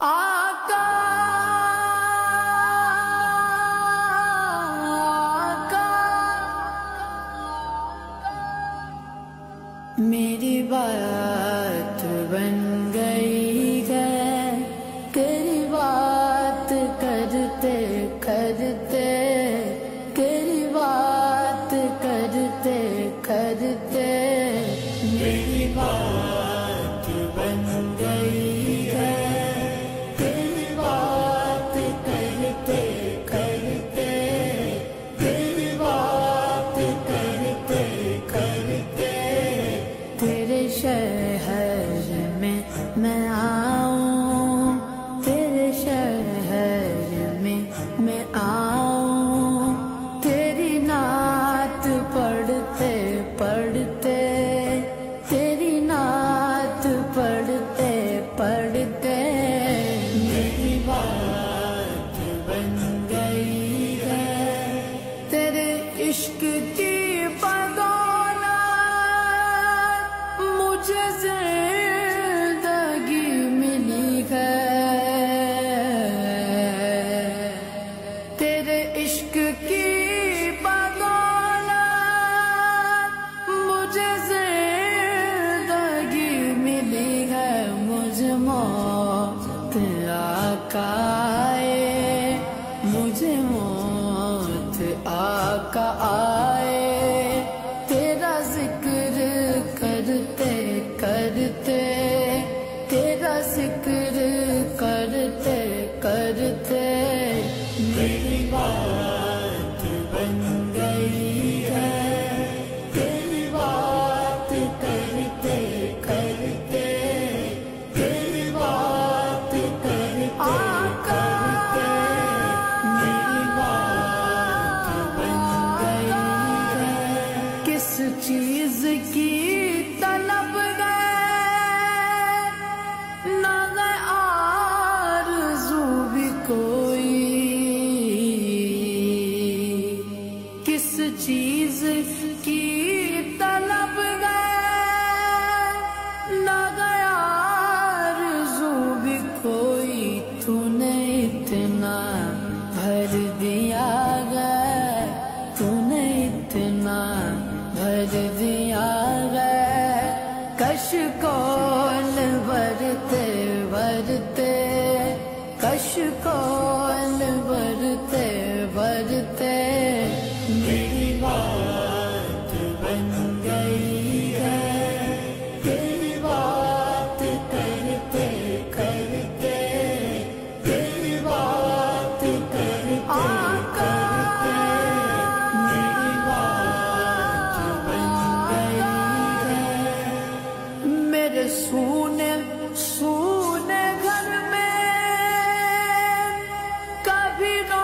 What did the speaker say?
آقا میری بات بن گئی ہے، تیری بات کرتے کرتے، تیری بات کرتے کرتے میری بات بن گئی ہے، تیری بات کرتے کرتے، تیری بات کرتے کرتے تیرے شہر میں آؤں، تیرے شہر میں آؤں، تیری نعت پڑھتے پڑھتے، تیری نعت پڑھتے پڑھتے میری بات بن گئی ہے، تیرے عشق کی مجھے زندگی ملی ہے، تیرے عشق کی بدولت مجھے زندگی ملی ہے، مجھے موت آقا آئے، مجھے موت آقا آئے، تیرا ذکر کرتے کرتے، تیرا ذکر کرتے کرتے میری بات بن گئی ہے، تیری بات کرتے کرتے، تیری بات کرتے کرتے میری بات بن گئی ہے، کس چیز کی طلب گئے نہ گئے آرزو بھی کوئی، کس چیز کی طلب گئے نہ گئے آرزو بھی کوئی، تو نے اتنا بھر دیا گیا، تو نے اتنا بھر دیا گیا، کش کول برتے برتے، کش کول برتے برتے میری بات بن گئی ہے، تیری بات کرتے کرتے، تیری بات کرتے کرتے میری بات بن گئی ہے، میرے سونے سونے گھر میں کبھی نہ